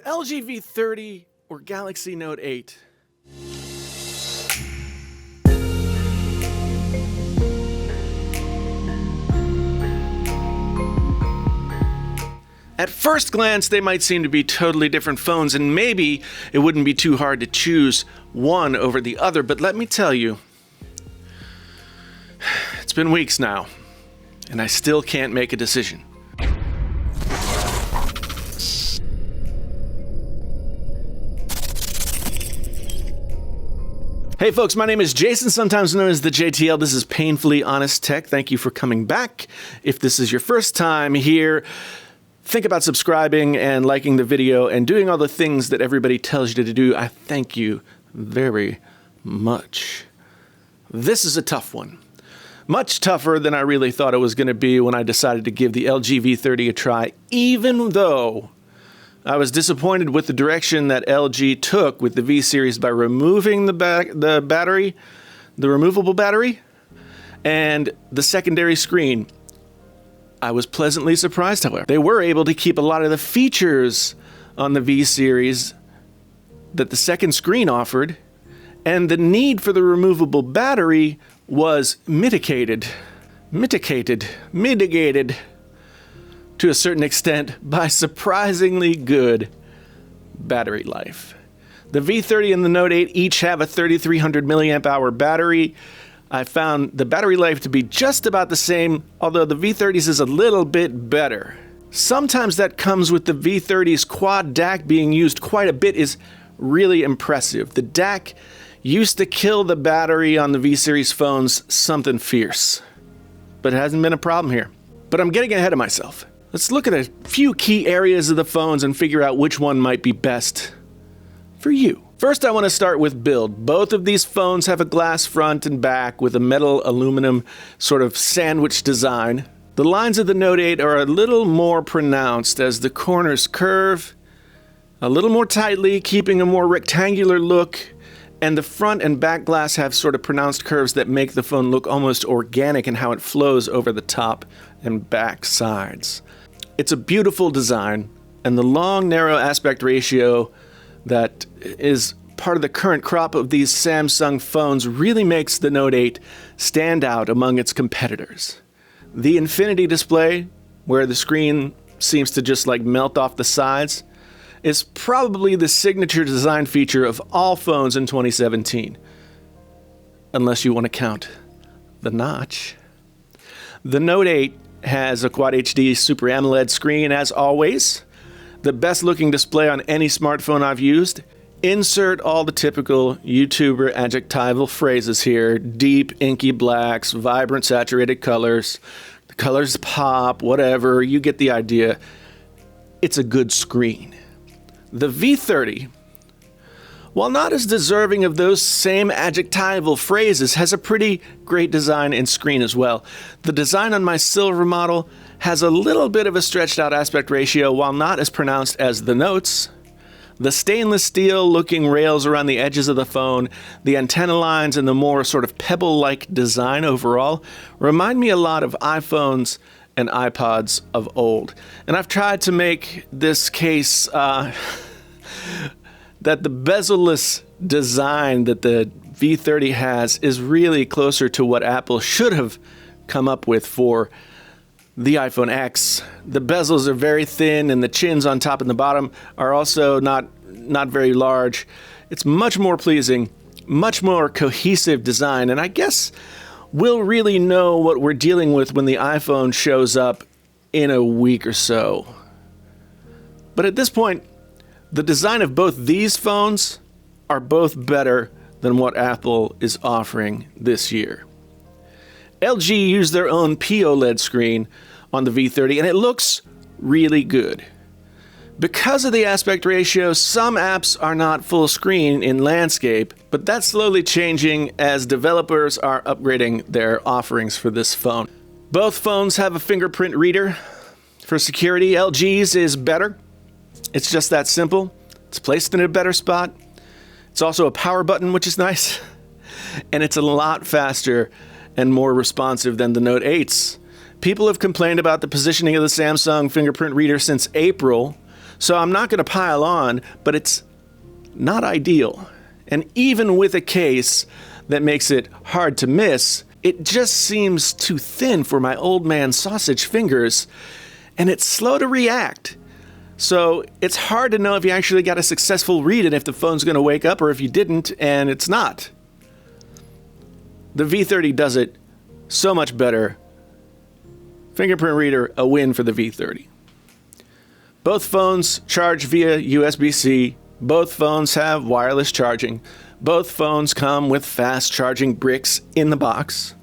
LG V30 or Galaxy Note 8? At first glance, they might seem to be totally different phones, and maybe it wouldn't be too hard to choose one over the other, but let me tell you, it's been weeks now, and I still can't make a decision. Hey folks, my name is Jason, sometimes known as the JTL. This is Painfully Honest Tech. Thank you for coming back. If this is your first time here, think about subscribing and liking the video and doing all the things that everybody tells you to do. I thank you very much. This is a tough one. Much tougher than I really thought it was going to be when I decided to give the LG V30 a try, even though I was disappointed with the direction that LG took with the V series by removing the battery, the removable battery, and the secondary screen. I was pleasantly surprised, however. They were able to keep a lot of the features on the V series that the second screen offered, and the need for the removable battery was mitigated to a certain extent by surprisingly good battery life. The V30 and the Note 8 each have a 3300 milliamp hour battery. I found the battery life to be just about the same, although the V30's is a little bit better. Sometimes that comes with the V30's quad DAC being used quite a bit is really impressive. The DAC used to kill the battery on the V series phones something fierce, but it hasn't been a problem here. But I'm getting ahead of myself. Let's look at a few key areas of the phones and figure out which one might be best for you. First, I want to start with build. Both of these phones have a glass front and back with a metal aluminum sort of sandwich design. The lines of the Note 8 are a little more pronounced as the corners curve a little more tightly, keeping a more rectangular look, and the front and back glass have sort of pronounced curves that make the phone look almost organic in how it flows over the top and back sides. It's a beautiful design, and the long, narrow aspect ratio that is part of the current crop of these Samsung phones really makes the Note 8 stand out among its competitors. The infinity display, where the screen seems to just like melt off the sides, is probably the signature design feature of all phones in 2017. Unless you want to count the notch. The Note 8 has a Quad HD Super AMOLED screen as always. The best looking display on any smartphone I've used. Insert all the typical YouTuber adjectival phrases here. Deep, inky blacks, vibrant, saturated colors. The colors pop, whatever, you get the idea. It's a good screen. The V30, while not as deserving of those same adjectival phrases, has a pretty great design and screen as well. The design on my silver model has a little bit of a stretched out aspect ratio while not as pronounced as the Note's. The stainless steel looking rails around the edges of the phone, the antenna lines, and the more sort of pebble-like design overall remind me a lot of iPhones and iPods of old. And I've tried to make this case that the bezel-less design that the V30 has is really closer to what Apple should have come up with for the iPhone X. The bezels are very thin, and the chins on top and the bottom are also not very large. It's much more pleasing, much more cohesive design, and I guess we'll really know what we're dealing with when the iPhone shows up in a week or so. But at this point, the design of both these phones are both better than what Apple is offering this year. LG used their own POLED screen on the V30, and it looks really good. Because of the aspect ratio, some apps are not full screen in landscape, but that's slowly changing as developers are upgrading their offerings for this phone. Both phones have a fingerprint reader. For security, LG's is better. It's just that simple. It's placed in a better spot. It's also a power button, which is nice. And it's a lot faster and more responsive than the Note 8's. People have complained about the positioning of the Samsung fingerprint reader since April, So I'm not going to pile on, but it's not ideal. And even with a case that makes it hard to miss, it just seems too thin for my old man sausage fingers, and it's slow to react. So it's hard to know if you actually got a successful read and if the phone's going to wake up, or if you didn't and it's not. The V30 does it so much better. Fingerprint reader, a win for the V30. Both phones charge via USB-C. Both phones have wireless charging. Both phones come with fast charging bricks in the box.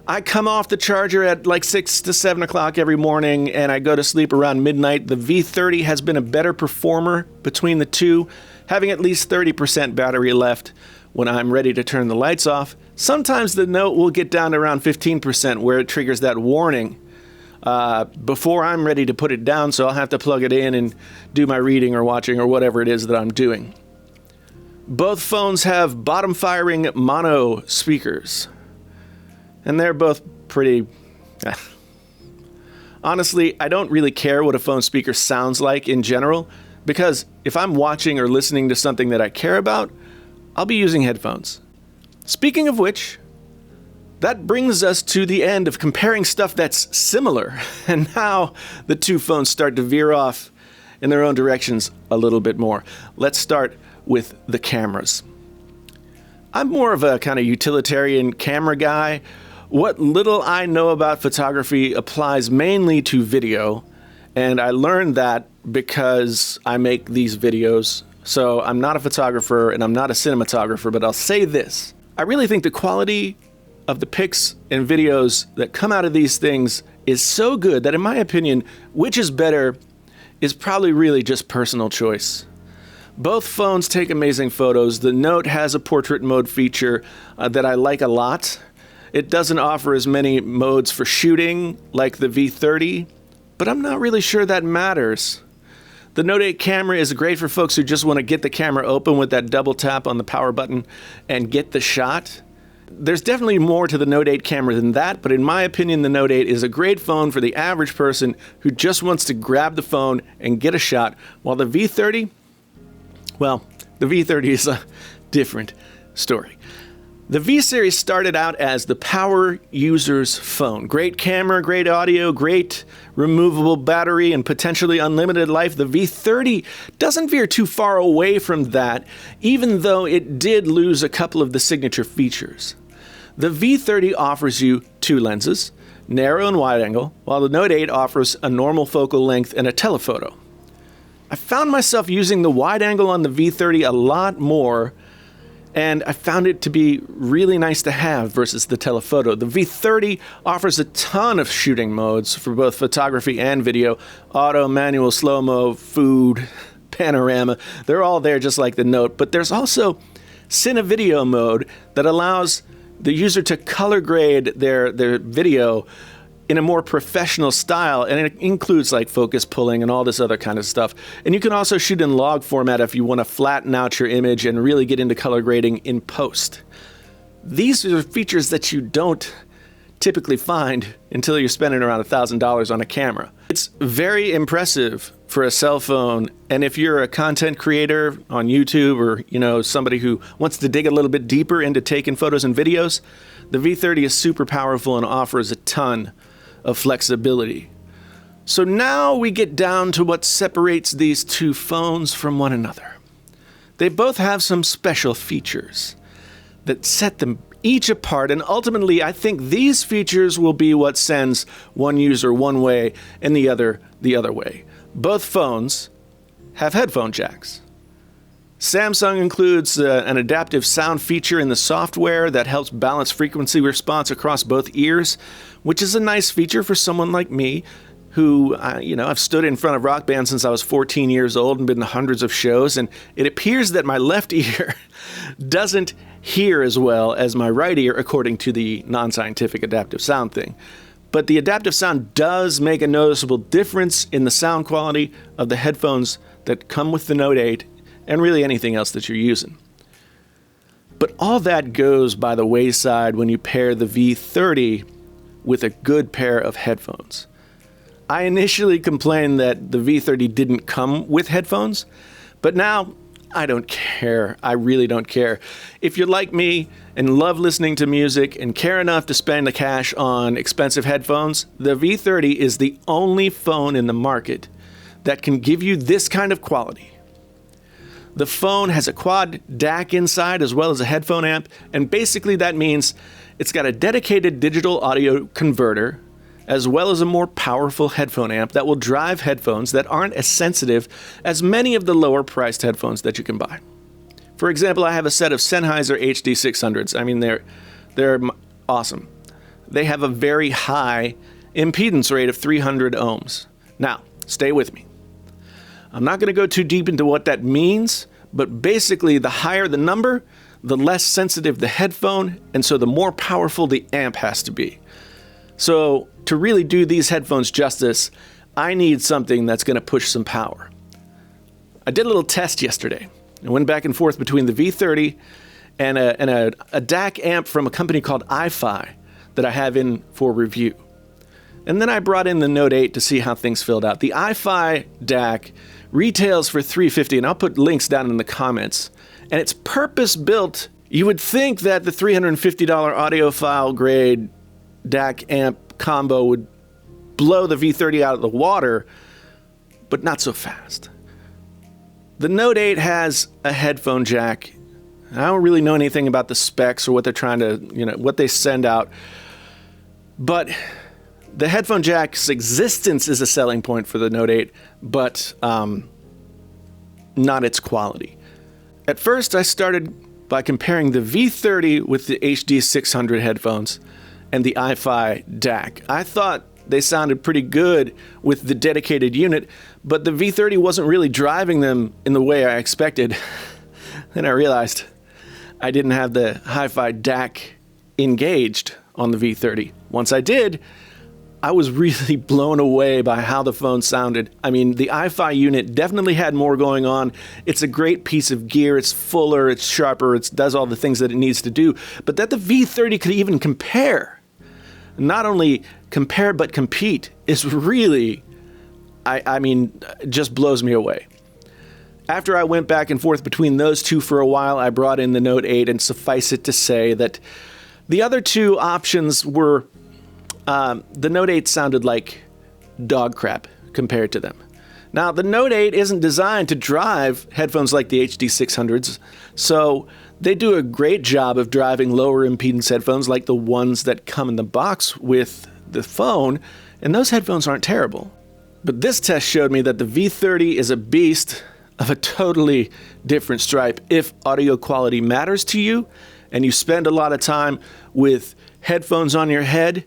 I come off the charger at like 6 to 7 o'clock every morning, and I go to sleep around midnight. The V30 has been a better performer between the two, having at least 30% battery left when I'm ready to turn the lights off. Sometimes the Note will get down to around 15% where it triggers that warning before I'm ready to put it down, so I'll have to plug it in and do my reading or watching or whatever it is that I'm doing. Both phones have bottom-firing mono speakers, and they're both pretty... Honestly, I don't really care what a phone speaker sounds like in general, because if I'm watching or listening to something that I care about, I'll be using headphones. Speaking of which, that brings us to the end of comparing stuff that's similar, and now the two phones start to veer off in their own directions a little bit more. Let's start with the cameras. I'm more of a kind of utilitarian camera guy. What little I know about photography applies mainly to video, and I learned that because I make these videos. So I'm not a photographer and I'm not a cinematographer, but I'll say this. I really think the quality of the pics and videos that come out of these things is so good that, in my opinion, which is better is probably really just personal choice. Both phones take amazing photos. The Note has a portrait mode feature that I like a lot. It doesn't offer as many modes for shooting like the V30, but I'm not really sure that matters. The Note 8 camera is great for folks who just want to get the camera open with that double tap on the power button and get the shot. There's definitely more to the Note 8 camera than that, but in my opinion, the Note 8 is a great phone for the average person who just wants to grab the phone and get a shot, while the V30, well, the V30 is a different story. The V series started out as the power user's phone. Great camera, great audio, great removable battery, and potentially unlimited life. The V30 doesn't veer too far away from that, even though it did lose a couple of the signature features. The V30 offers you two lenses, narrow and wide angle, while the Note 8 offers a normal focal length and a telephoto. I found myself using the wide angle on the V30 a lot more, and I found it to be really nice to have versus the telephoto. The V30 offers a ton of shooting modes for both photography and video. Auto, manual, slow-mo, food, panorama. They're all there just like the Note. But there's also Cine Video mode that allows the user to color grade their video in a more professional style, and it includes like focus pulling and all this other kind of stuff. And you can also shoot in log format if you want to flatten out your image and really get into color grading in post. These are features that you don't typically find until you're spending around $1,000 on a camera. It's very impressive for a cell phone, and if you're a content creator on YouTube or somebody who wants to dig a little bit deeper into taking photos and videos, the V30 is super powerful and offers a ton of flexibility. So now we get down to what separates these two phones from one another. They both have some special features that set them each apart, and ultimately I think these features will be what sends one user one way and the other way. Both phones have headphone jacks. Samsung includes an adaptive sound feature in the software that helps balance frequency response across both ears, which is a nice feature for someone like me who, I've stood in front of rock bands since I was 14 years old and been to hundreds of shows, and it appears that my left ear doesn't hear as well as my right ear, according to the non-scientific adaptive sound thing. But the adaptive sound does make a noticeable difference in the sound quality of the headphones that come with the Note 8 and really anything else that you're using. But all that goes by the wayside when you pair the V30 with a good pair of headphones. I initially complained that the V30 didn't come with headphones, but now I don't care. I really don't care. If you're like me and love listening to music and care enough to spend the cash on expensive headphones, the V30 is the only phone in the market that can give you this kind of quality. The phone has a quad DAC inside as well as a headphone amp, and basically that means it's got a dedicated digital audio converter as well as a more powerful headphone amp that will drive headphones that aren't as sensitive as many of the lower priced headphones that you can buy. For example, I have a set of Sennheiser HD 600s. I mean, they're awesome. They have a very high impedance rate of 300 ohms. Now, stay with me. I'm not going to go too deep into what that means, but basically the higher the number, the less sensitive the headphone, and so the more powerful the amp has to be. So to really do these headphones justice, I need something that's going to push some power. I did a little test yesterday. I went back and forth between the V30 and a DAC amp from a company called iFi that I have in for review. And then I brought in the Note 8 to see how things filled out. The iFi DAC retails for $350, and I'll put links down in the comments. And it's purpose-built. You would think that the $350 audiophile grade DAC amp combo would blow the V30 out of the water, but not so fast. The Note 8 has a headphone jack. I don't really know anything about the specs or what they're trying to, what they send out. But the headphone jack's existence is a selling point for the Note 8, but not its quality. At first, I started by comparing the V30 with the HD 600 headphones and the iFi DAC. I thought they sounded pretty good with the dedicated unit, but the V30 wasn't really driving them in the way I expected. Then I realized I didn't have the hi-fi DAC engaged on the V30. Once I did, I was really blown away by how the phone sounded. I mean, the iFi unit definitely had more going on. It's a great piece of gear. It's fuller, it's sharper, it does all the things that it needs to do. But that the V30 could even compare, not only compare but compete, is really, just blows me away. After I went back and forth between those two for a while, I brought in the Note 8, and suffice it to say that the other two options were the Note 8 sounded like dog crap compared to them. Now, the Note 8 isn't designed to drive headphones like the HD 600s, so they do a great job of driving lower impedance headphones like the ones that come in the box with the phone, and those headphones aren't terrible. But this test showed me that the V30 is a beast of a totally different stripe. If audio quality matters to you, and you spend a lot of time with headphones on your head,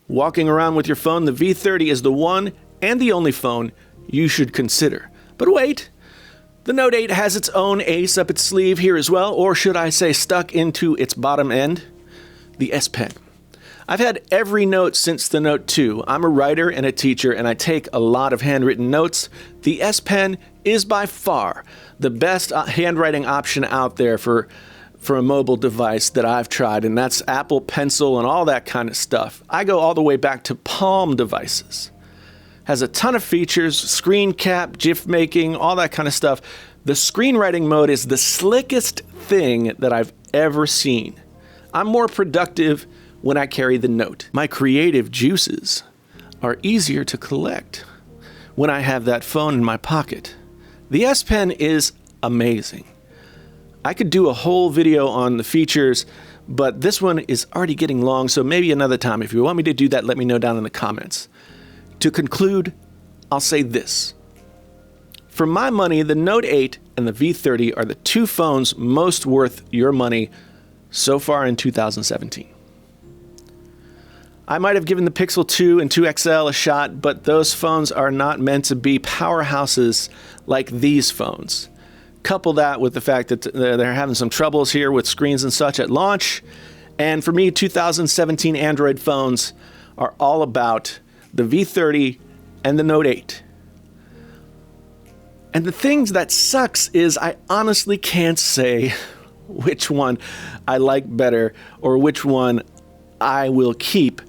walking around with your phone, the V30 is the one and the only phone you should consider. But wait, the Note 8 has its own ace up its sleeve here as well, or should I say stuck into its bottom end, the S Pen. I've had every note since the Note 2. I'm a writer and a teacher, and I take a lot of handwritten notes. The S Pen is by far the best handwriting option out there for a mobile device that I've tried, and that's Apple Pencil and all that kind of stuff. I go all the way back to Palm devices. Has a ton of features, screen cap, GIF making, all that kind of stuff. The screenwriting mode is the slickest thing that I've ever seen. I'm more productive when I carry the Note. My creative juices are easier to collect when I have that phone in my pocket. The S Pen is amazing. I could do a whole video on the features, but this one is already getting long, so maybe another time. If you want me to do that, let me know down in the comments. To conclude, I'll say this. For my money, the Note 8 and the V30 are the two phones most worth your money so far in 2017. I might have given the Pixel 2 and 2 XL a shot, but those phones are not meant to be powerhouses like these phones. Couple that with the fact that they're having some troubles here with screens and such at launch. And for me, 2017 Android phones are all about the V30 and the Note 8. And the things that sucks is I honestly can't say which one I like better or which one I will keep,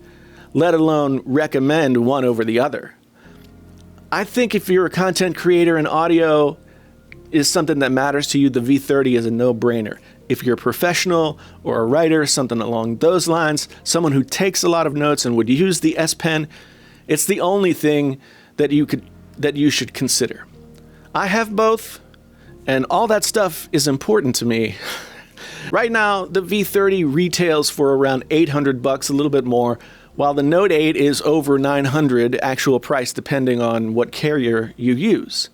let alone recommend one over the other. I think if you're a content creator and audio is something that matters to you, the V30 is a no-brainer. If you're a professional or a writer, something along those lines, someone who takes a lot of notes and would use the S Pen, it's the only thing that you should consider. I have both, and all that stuff is important to me. Right now, the V30 retails for around $800, a little bit more, while the Note 8 is over $900 actual price depending on what carrier you use.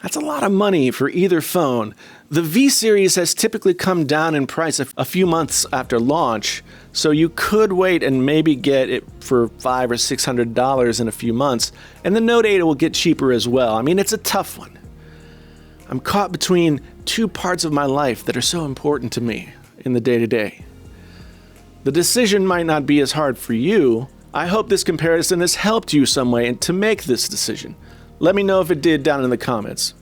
That's a lot of money for either phone. The V series has typically come down in price a few months after launch, so you could wait and maybe get it for $500 or $600 in a few months, and the Note 8 will get cheaper as well. I mean, it's a tough one. I'm caught between two parts of my life that are so important to me in the day-to-day. The decision might not be as hard for you. I hope this comparison has helped you some way to make this decision. Let me know if it did down in the comments.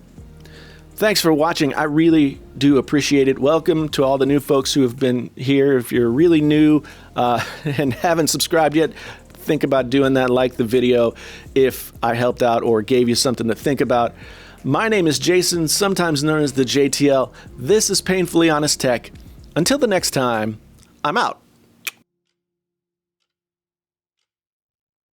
Thanks for watching. I really do appreciate it. Welcome to all the new folks who have been here. If you're really new and haven't subscribed yet, think about doing that. Like the video if I helped out or gave you something to think about. My name is Jason, sometimes known as the JTL. This is Painfully Honest Tech. Until the next time, I'm out.